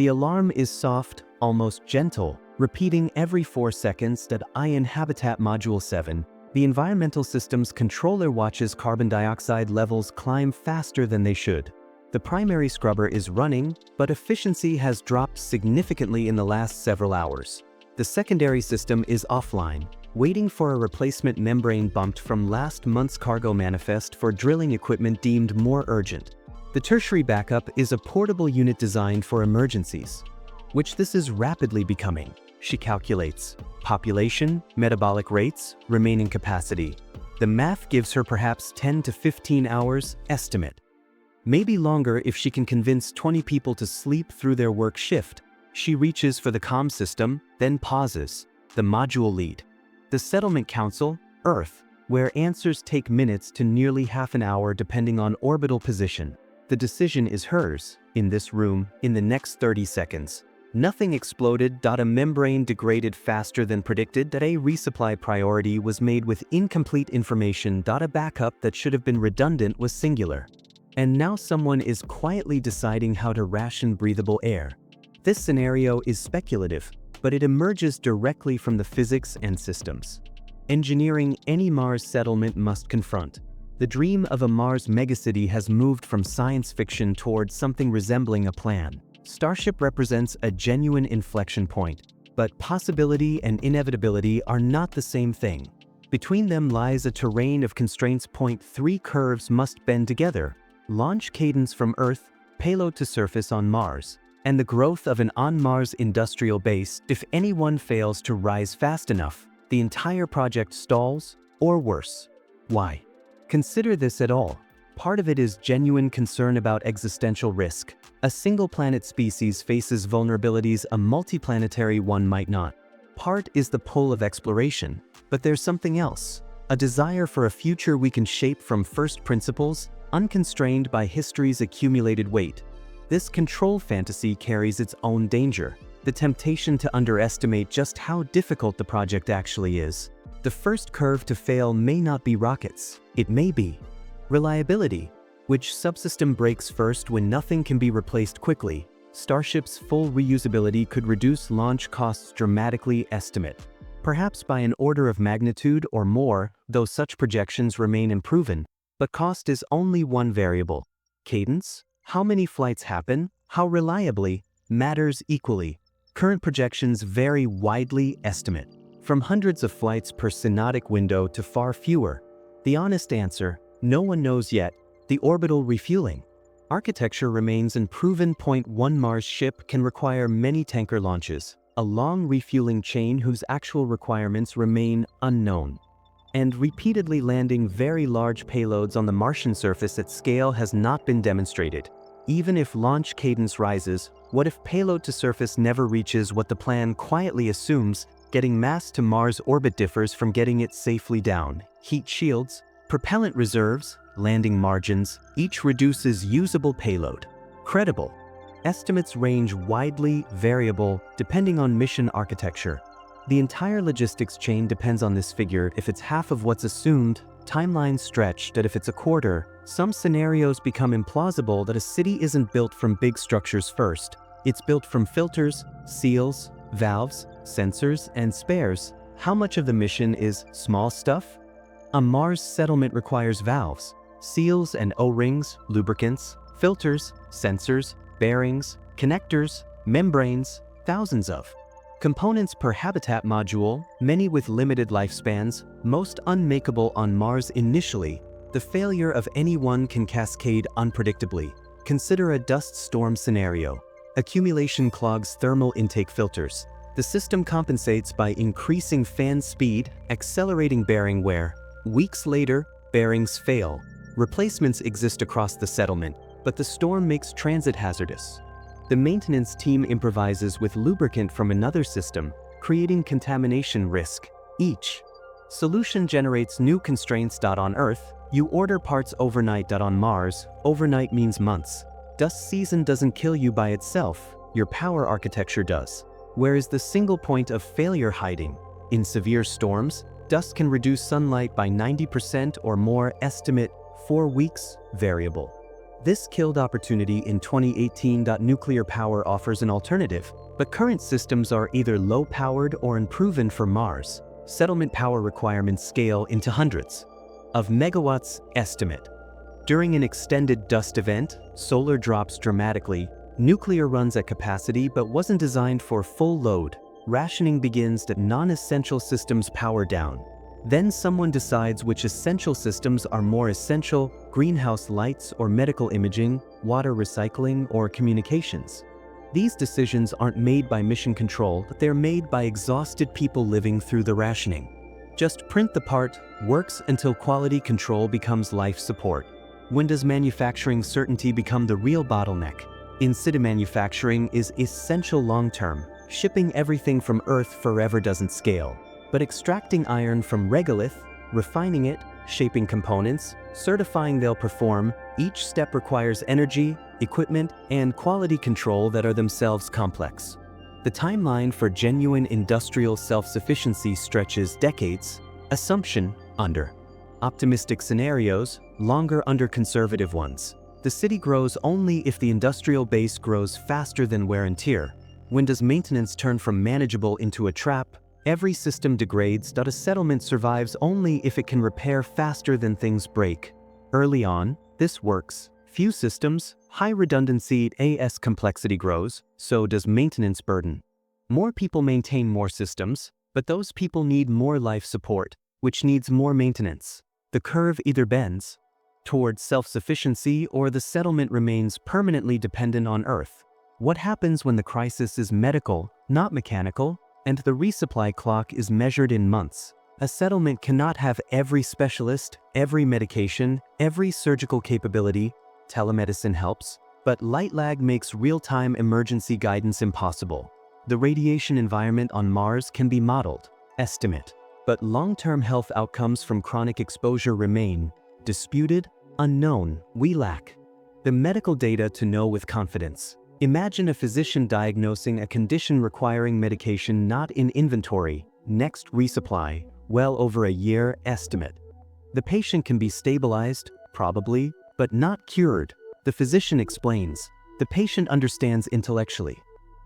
The alarm is soft, almost gentle, repeating every 4 seconds that in Habitat Module 7, the environmental system's controller watches carbon dioxide levels climb faster than they should. The primary scrubber is running, but efficiency has dropped significantly in the last several hours. The secondary system is offline, waiting for a replacement membrane bumped from last month's cargo manifest for drilling equipment deemed more urgent. The tertiary backup is a portable unit designed for emergencies, which this is rapidly becoming. She calculates population, metabolic rates, remaining capacity. The math gives her perhaps 10 to 15 hours estimate. Maybe longer if she can convince 20 people to sleep through their work shift. She reaches for the comm system, then pauses. The module lead. The settlement council, Earth, where answers take minutes to nearly half an hour depending on orbital position. The decision is hers, in this room, in the next 30 seconds. Nothing exploded. A membrane degraded faster than predicted. A resupply priority was made with incomplete information. A backup that should have been redundant was singular. And now someone is quietly deciding how to ration breathable air. This scenario is speculative, but it emerges directly from the physics and systems. Engineering any Mars settlement must confront. The dream of a Mars megacity has moved from science fiction toward something resembling a plan. Starship represents a genuine inflection point, but possibility and inevitability are not the same thing. Between them lies a terrain of constraints. Three curves must bend together: launch cadence from Earth, payload to surface on Mars, and the growth of an on-Mars industrial base. If anyone fails to rise fast enough, the entire project stalls, or worse. Why? Consider this at all. Part of it is genuine concern about existential risk. A single-planet species faces vulnerabilities a multiplanetary one might not. Part is the pull of exploration, but there's something else. A desire for a future we can shape from first principles, unconstrained by history's accumulated weight. This control fantasy carries its own danger. The temptation to underestimate just how difficult the project actually is. The first curve to fail may not be rockets. It may be reliability. Which subsystem breaks first when nothing can be replaced quickly? Starship's full reusability could reduce launch costs dramatically. Estimate. Perhaps by an order of magnitude or more, though such projections remain unproven. But cost is only one variable. Cadence, how many flights happen, how reliably, matters equally. Current projections vary widely. Estimate. From hundreds of flights per synodic window to far fewer. The honest answer, no one knows yet. The orbital refueling. Architecture remains unproven. One Mars ship can require many tanker launches, a long refueling chain whose actual requirements remain unknown. And repeatedly landing very large payloads on the Martian surface at scale has not been demonstrated. Even if launch cadence rises, what if payload to surface never reaches what the plan quietly assumes? Getting mass to Mars orbit differs from getting it safely down. Heat shields, propellant reserves, landing margins, each reduces usable payload. Credible. Estimates range widely, variable, depending on mission architecture. The entire logistics chain depends on this figure. If it's half of what's assumed, timelines stretch. That if it's a quarter, some scenarios become implausible. That a city isn't built from big structures first. It's built from filters, seals, valves, sensors, and spares. How much of the mission is small stuff? A Mars settlement requires valves, seals and O-rings, lubricants, filters, sensors, bearings, connectors, membranes, thousands of components per habitat module, many with limited lifespans, most unmakeable on Mars initially. The failure of any one can cascade unpredictably. Consider a dust storm scenario. Accumulation clogs thermal intake filters. The system compensates by increasing fan speed, accelerating bearing wear. Weeks later, bearings fail. Replacements exist across the settlement, but the storm makes transit hazardous. The maintenance team improvises with lubricant from another system, creating contamination risk. Each solution generates new constraints. On Earth, you order parts overnight. On Mars, overnight means months. Dust season doesn't kill you by itself, your power architecture does. Where is the single point of failure hiding? In severe storms, dust can reduce sunlight by 90% or more. Estimate 4 weeks, variable. This killed opportunity in 2018. Nuclear power offers an alternative, but current systems are either low-powered or unproven for Mars. Settlement power requirements scale into hundreds of megawatts estimate. During an extended dust event, solar drops dramatically. Nuclear runs at capacity but wasn't designed for full load. Rationing begins at non-essential systems power down. Then someone decides which essential systems are more essential: greenhouse lights or medical imaging, water recycling or communications. These decisions aren't made by mission control, but they're made by exhausted people living through the rationing. Just print the part, works until quality control becomes life support. When does manufacturing certainty become the real bottleneck? In-situ manufacturing is essential long-term. Shipping everything from Earth forever doesn't scale. But extracting iron from regolith, refining it, shaping components, certifying they'll perform, each step requires energy, equipment, and quality control that are themselves complex. The timeline for genuine industrial self-sufficiency stretches decades. Assumption: under optimistic scenarios, longer under conservative ones. The city grows only if the industrial base grows faster than wear and tear. When does maintenance turn from manageable into a trap? Every system degrades. A settlement survives only if it can repair faster than things break. Early on, this works. Few systems, high redundancy. As complexity grows, so does maintenance burden. More people maintain more systems, but those people need more life support, which needs more maintenance. The curve either bends towards self-sufficiency or the settlement remains permanently dependent on Earth. What happens when the crisis is medical, not mechanical, and the resupply clock is measured in months? A settlement cannot have every specialist, every medication, every surgical capability. Telemedicine helps, but light lag makes real-time emergency guidance impossible. The radiation environment on Mars can be modeled, estimate, but long-term health outcomes from chronic exposure remain disputed, unknown. We lack the medical data to know with confidence. Imagine a physician diagnosing a condition requiring medication not in inventory. Next resupply, well over a year estimate. The patient can be stabilized, probably, but not cured. The physician explains. The patient understands intellectually.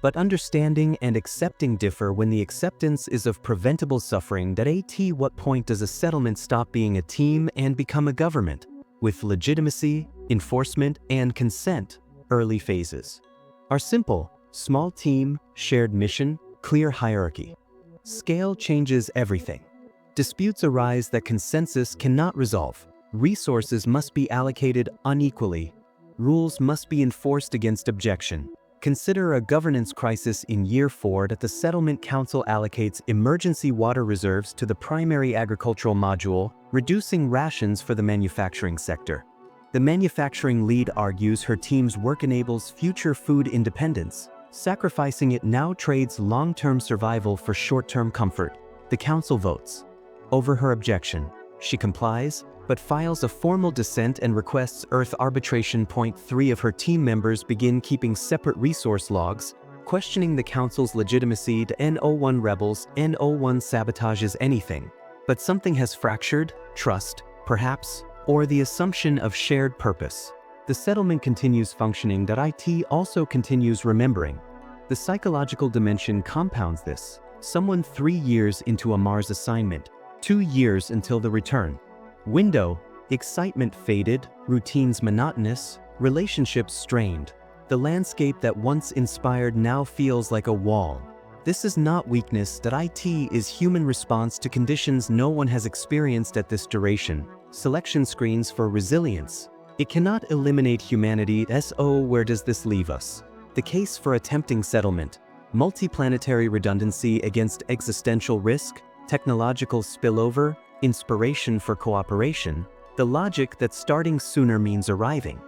But understanding and accepting differ when the acceptance is of preventable suffering. At what point does a settlement stop being a team and become a government? With legitimacy, enforcement, and consent. Early phases are simple: small team, shared mission, clear hierarchy. Scale changes everything. Disputes arise that consensus cannot resolve. Resources must be allocated unequally. Rules must be enforced against objection. Consider a governance crisis in year 4 that the Settlement Council allocates emergency water reserves to the primary agricultural module, reducing rations for the manufacturing sector. The manufacturing lead argues her team's work enables future food independence. Sacrificing it now trades long-term survival for short-term comfort. The council votes over her objection. She complies, but files a formal dissent and requests Earth arbitration. Point 3 of her team members begin keeping separate resource logs, questioning the council's legitimacy. The N01 rebels. N01 sabotages anything. But something has fractured: trust, perhaps, or the assumption of shared purpose. The settlement continues functioning. It also continues remembering. The psychological dimension compounds this. Someone 3 years into a Mars assignment, 2 years until the return. Window: excitement faded, routines monotonous, relationships strained. The landscape that once inspired now feels like a wall. This is not weakness. It is human response to conditions no one has experienced at this duration. Selection screens for resilience. It cannot eliminate humanity. Where does this leave us? The case for attempting settlement: multiplanetary redundancy against existential risk, technological spillover, inspiration for cooperation. The logic that starting sooner means arriving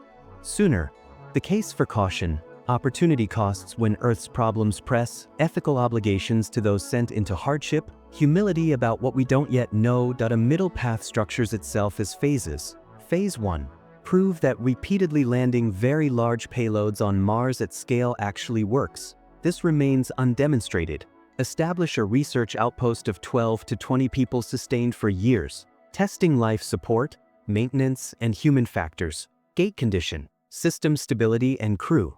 sooner. The case for caution: opportunity costs when Earth's problems press, ethical obligations to those sent into hardship, humility about what we don't yet know. A middle path structures itself as phases. Phase 1. Prove that repeatedly landing very large payloads on Mars at scale actually works. This remains undemonstrated. Establish a research outpost of 12 to 20 people sustained for years. Testing life support, maintenance, and human factors. Gate condition: system stability and crew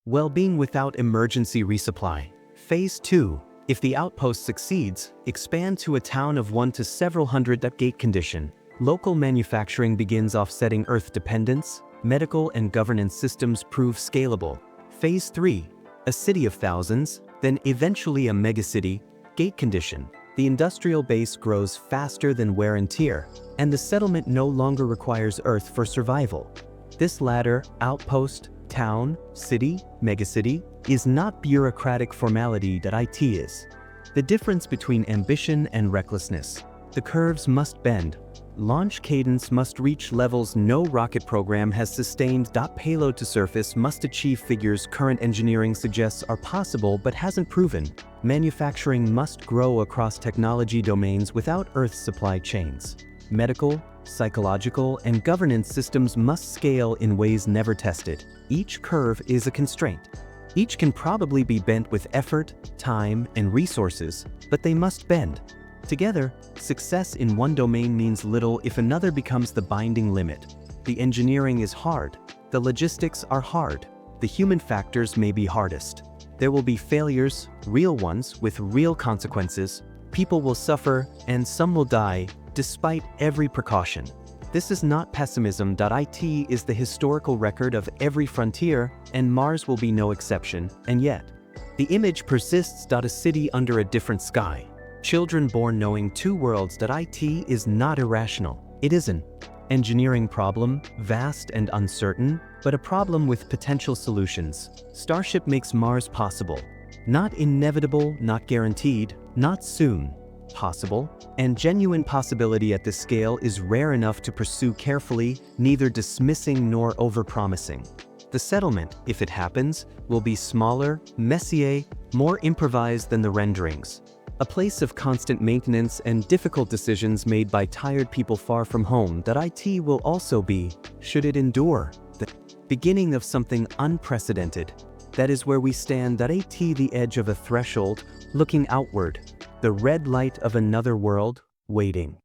well-being without emergency resupply. Phase 2. If the outpost succeeds, expand to a town of 1 to several hundred at gate condition. Local manufacturing begins offsetting Earth dependence. Medical and governance systems prove scalable. Phase 3. A city of thousands, then eventually a megacity. Gate condition. The industrial base grows faster than wear and tear, and the settlement no longer requires Earth for survival. This latter, outpost, town, city, megacity, is not bureaucratic formality that IT is. The difference between ambition and recklessness. The curves must bend. Launch cadence must reach levels no rocket program has sustained. Payload-to-surface must achieve figures current engineering suggests are possible but hasn't proven. Manufacturing must grow across technology domains without Earth's supply chains. Medical, psychological, and governance systems must scale in ways never tested. Each curve is a constraint. Each can probably be bent with effort, time, and resources, but they must bend. Together, success in one domain means little if another becomes the binding limit. The engineering is hard. The logistics are hard. The human factors may be hardest. There will be failures, real ones with real consequences. People will suffer, and some will die, despite every precaution. This is not pessimism. IT is the historical record of every frontier, and Mars will be no exception, and yet, the image persists. A city under a different sky. Children born knowing two worlds. IT is not irrational. It is an engineering problem, vast and uncertain, but a problem with potential solutions. Starship makes Mars possible. Not inevitable, not guaranteed, not soon. Possible, and genuine possibility at this scale is rare enough to pursue carefully, neither dismissing nor overpromising. The settlement, if it happens, will be smaller, messier, more improvised than the renderings. A place of constant maintenance and difficult decisions made by tired people far from home. IT will also be, should it endure, the beginning of something unprecedented. That is where we stand. The edge of a threshold, looking outward, the red light of another world, waiting.